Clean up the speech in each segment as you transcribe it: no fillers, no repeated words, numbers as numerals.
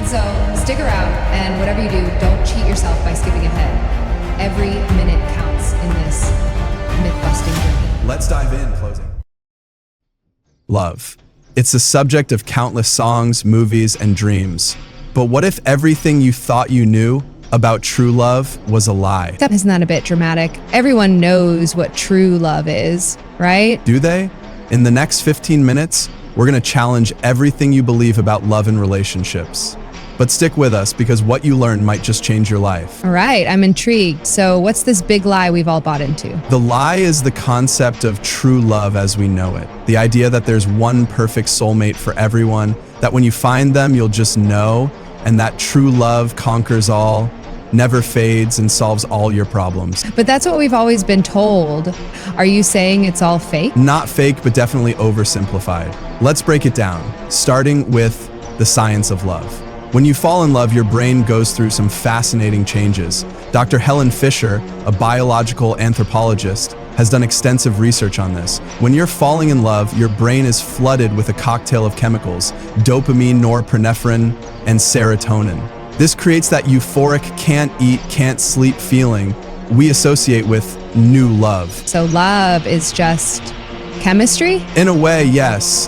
So stick around, and whatever you do, don't cheat yourself by skipping ahead. Every minute counts in this myth-busting journey. Let's dive in. Closing. Love. It's the subject of countless songs, movies, and dreams. But what if everything you thought you knew about true love was a lie? Isn't that a bit dramatic? Everyone knows what true love is, right? Do they? In the next 15 minutes, we're going to challenge everything you believe about love and relationships. But stick with us, because what you learn might just change your life. All right, I'm intrigued. So what's this big lie we've all bought into? The lie is the concept of true love as we know it. The idea that there's one perfect soulmate for everyone, that when you find them, you'll just know, and that true love conquers all, never fades, and solves all your problems. But that's what we've always been told. Are you saying it's all fake? Not fake, but definitely oversimplified. Let's break it down, starting with the science of love. When you fall in love, your brain goes through some fascinating changes. Dr. Helen Fisher, a biological anthropologist, has done extensive research on this. When you're falling in love, your brain is flooded with a cocktail of chemicals: dopamine, norepinephrine, and serotonin. This creates that euphoric, can't eat, can't sleep feeling we associate with new love. So love is just chemistry? In a way, yes.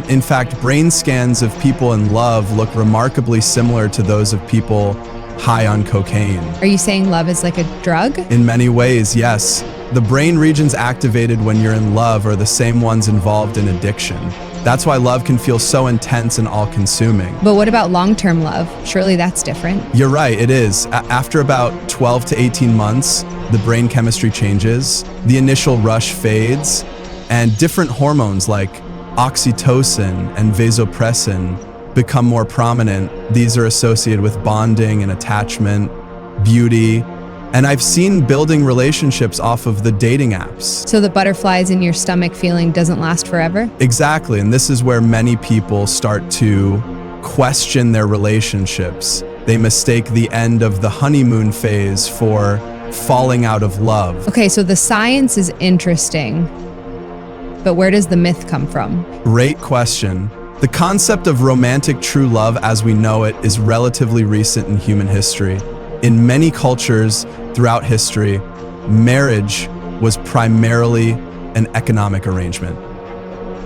In fact, brain scans of people in love look remarkably similar to those of people high on cocaine. Are you saying love is like a drug? In many ways, yes. The brain regions activated when you're in love are the same ones involved in addiction. That's why love can feel so intense and all-consuming. But what about long-term love? Surely that's different. You're right, it is. After about 12 to 18 months, the brain chemistry changes, the initial rush fades, and different hormones like oxytocin and vasopressin become more prominent. These are associated with bonding and attachment, beauty, and I've seen building relationships off of the dating apps. So the butterflies in your stomach feeling doesn't last forever? Exactly, and this is where many people start to question their relationships. They mistake the end of the honeymoon phase for falling out of love. Okay, so the science is interesting, but where does the myth come from? Great question. The concept of romantic true love as we know it is relatively recent in human history. In many cultures throughout history, marriage was primarily an economic arrangement.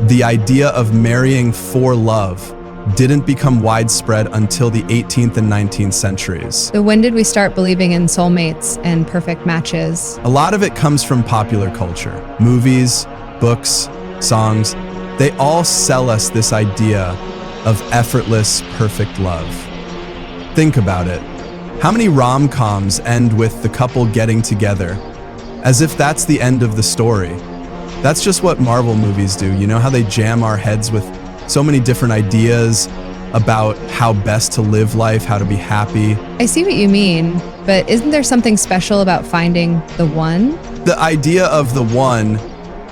The idea of marrying for love didn't become widespread until the 18th and 19th centuries. So when did we start believing in soulmates and perfect matches? A lot of it comes from popular culture. Movies, books, songs, they all sell us this idea of effortless, perfect love. Think about it. How many rom-coms end with the couple getting together, as if that's the end of the story? That's just what Marvel movies do. You know how they jam our heads with so many different ideas about how best to live life, how to be happy. I see what you mean, but isn't there something special about finding the one? The idea of the one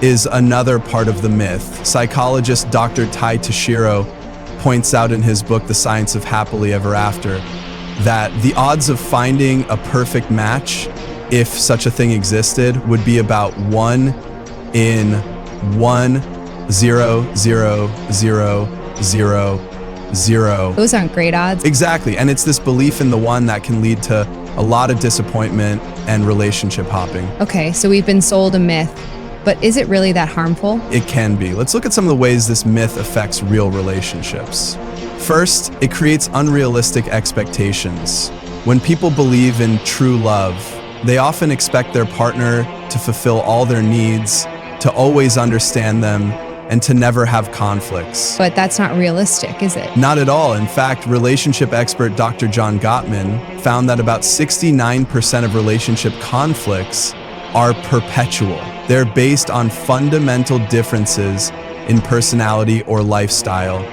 is another part of the myth. Psychologist Dr. Tai Tashiro points out in his book, The Science of Happily Ever After, that the odds of finding a perfect match, if such a thing existed, would be about 1 in 1,000,000,000. Those aren't great odds. Exactly, and it's this belief in the one that can lead to a lot of disappointment and relationship hopping. Okay, so we've been sold a myth, but is it really that harmful? It can be. Let's look at some of the ways this myth affects real relationships. First, it creates unrealistic expectations. When people believe in true love, they often expect their partner to fulfill all their needs, to always understand them, and to never have conflicts. But that's not realistic, is it? Not at all. In fact, relationship expert Dr. John Gottman found that about 69% of relationship conflicts are perpetual. They're based on fundamental differences in personality or lifestyle,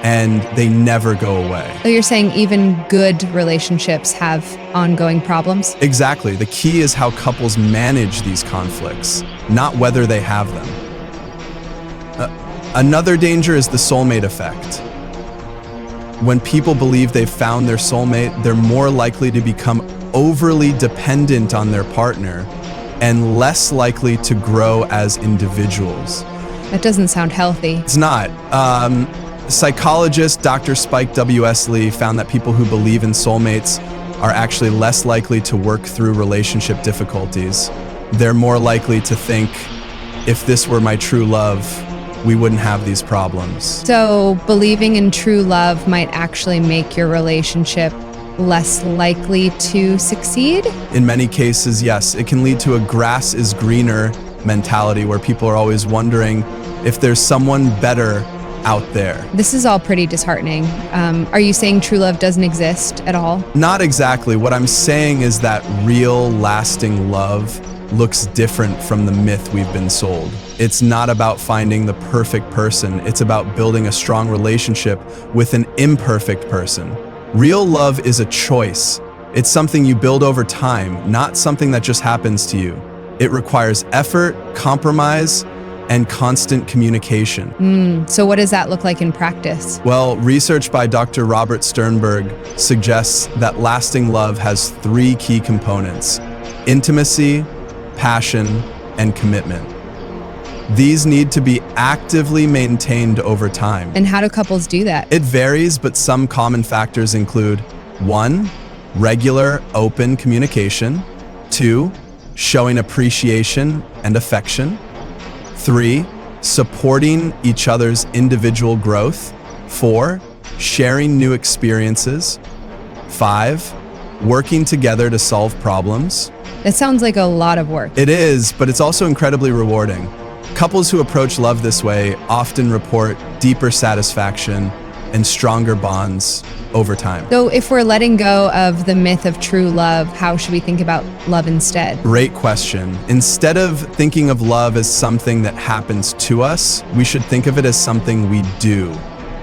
and they never go away. So you're saying even good relationships have ongoing problems? Exactly. The key is how couples manage these conflicts, not whether they have them. Another danger is the soulmate effect. When people believe they've found their soulmate, they're more likely to become overly dependent on their partner and less likely to grow as individuals. That doesn't sound healthy. It's not. Psychologist Dr. Spike W.S. Lee found that people who believe in soulmates are actually less likely to work through relationship difficulties. They're more likely to think, if this were my true love, we wouldn't have these problems. So believing in true love might actually make your relationship less likely to succeed? In many cases, yes. It can lead to a grass is greener mentality where people are always wondering if there's someone better out there. This is all pretty disheartening. Are you saying true love doesn't exist at all? Not exactly. What I'm saying is that real, lasting love looks different from the myth we've been sold. It's not about finding the perfect person. It's about building a strong relationship with an imperfect person. Real love is a choice. It's something you build over time, not something that just happens to you. It requires effort, compromise, and constant communication. So what does that look like in practice? Well, research by Dr. Robert Sternberg suggests that lasting love has 3 key components: intimacy, passion, and commitment. These need to be actively maintained over time. And how do couples do that? It varies, but some common factors include 1. Regular, open communication. 2. Showing appreciation and affection. 3. Supporting each other's individual growth. 4. Sharing new experiences. 5. Working together to solve problems. That sounds like a lot of work. It is, but it's also incredibly rewarding. Couples who approach love this way often report deeper satisfaction and stronger bonds over time. So if we're letting go of the myth of true love, how should we think about love instead? Great question. Instead of thinking of love as something that happens to us, we should think of it as something we do.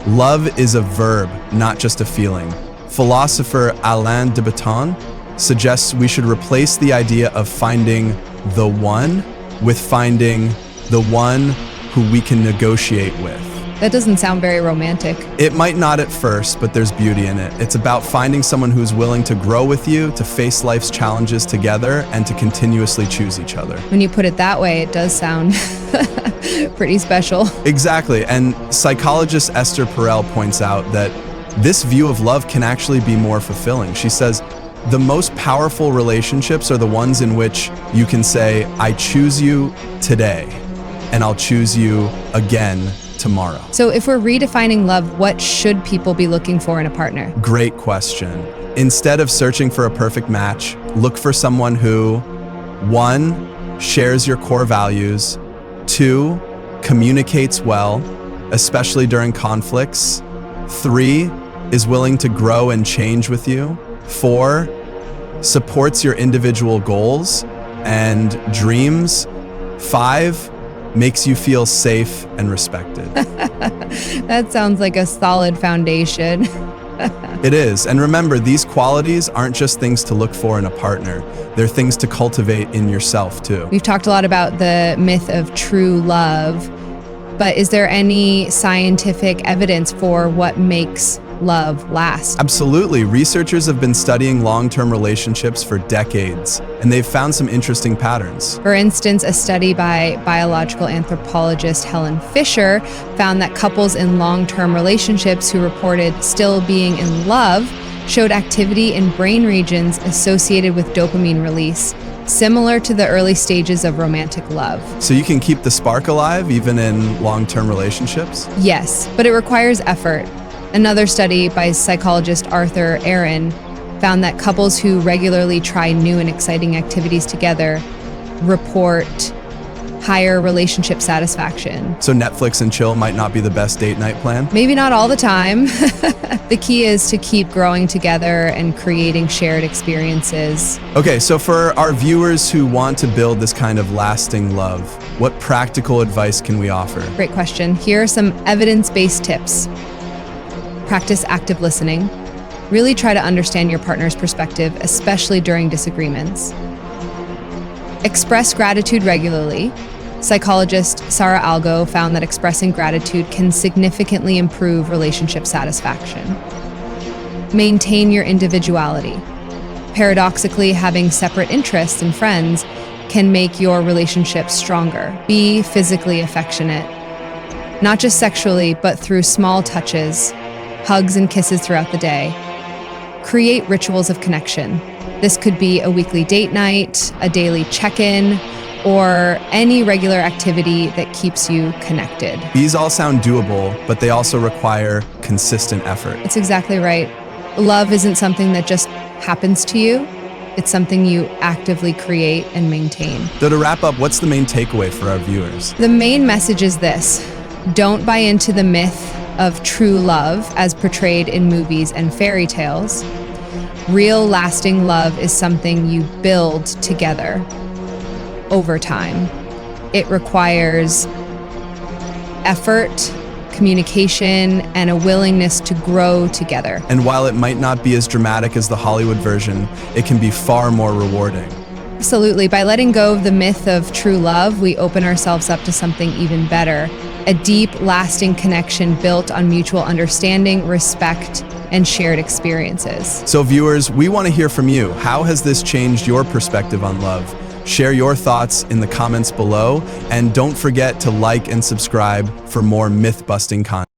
Love is a verb, not just a feeling. Philosopher Alain de Botton suggests we should replace the idea of finding the one with finding the one who we can negotiate with. That doesn't sound very romantic. It might not at first, but there's beauty in it. It's about finding someone who's willing to grow with you, to face life's challenges together, and to continuously choose each other. When you put it that way, it does sound pretty special. Exactly, and psychologist Esther Perel points out that this view of love can actually be more fulfilling. She says, the most powerful relationships are the ones in which you can say, I choose you today, and I'll choose you again tomorrow. So if we're redefining love, what should people be looking for in a partner? Great question. Instead of searching for a perfect match, look for someone who, 1, shares your core values, 2, communicates well, especially during conflicts, 3, is willing to grow and change with you, 4, supports your individual goals and dreams, 5, makes you feel safe and respected. That sounds like a solid foundation. It is. And remember, these qualities aren't just things to look for in a partner. They're things to cultivate in yourself too. We've talked a lot about the myth of true love, but is there any scientific evidence for what makes love last? Absolutely. Researchers have been studying long-term relationships for decades, and they've found some interesting patterns. For instance, a study by biological anthropologist Helen Fisher found that couples in long-term relationships who reported still being in love showed activity in brain regions associated with dopamine release, similar to the early stages of romantic love. So you can keep the spark alive even in long-term relationships? Yes, but it requires effort. Another study by psychologist Arthur Aaron found that couples who regularly try new and exciting activities together report higher relationship satisfaction. So Netflix and chill might not be the best date night plan? Maybe not all the time. The key is to keep growing together and creating shared experiences. Okay, so for our viewers who want to build this kind of lasting love, what practical advice can we offer? Great question. Here are some evidence-based tips. Practice active listening. Really try to understand your partner's perspective, especially during disagreements. Express gratitude regularly. Psychologist Sarah Algo found that expressing gratitude can significantly improve relationship satisfaction. Maintain your individuality. Paradoxically, having separate interests and friends can make your relationship stronger. Be physically affectionate. not just sexually, but through small touches, hugs and kisses throughout the day. Create rituals of connection. This could be a weekly date night, a daily check-in, or any regular activity that keeps you connected. These all sound doable, but they also require consistent effort. That's exactly right. Love isn't something that just happens to you. It's something you actively create and maintain. So to wrap up, what's the main takeaway for our viewers? The main message is this: don't buy into the myth of true love as portrayed in movies and fairy tales. Real lasting love is something you build together over time. It requires effort, communication, and a willingness to grow together. And while it might not be as dramatic as the Hollywood version, it can be far more rewarding. Absolutely. By letting go of the myth of true love, we open ourselves up to something even better. A deep, lasting connection built on mutual understanding, respect, and shared experiences. So viewers, we want to hear from you. How has this changed your perspective on love? Share your thoughts in the comments below, and don't forget to like and subscribe for more myth-busting content.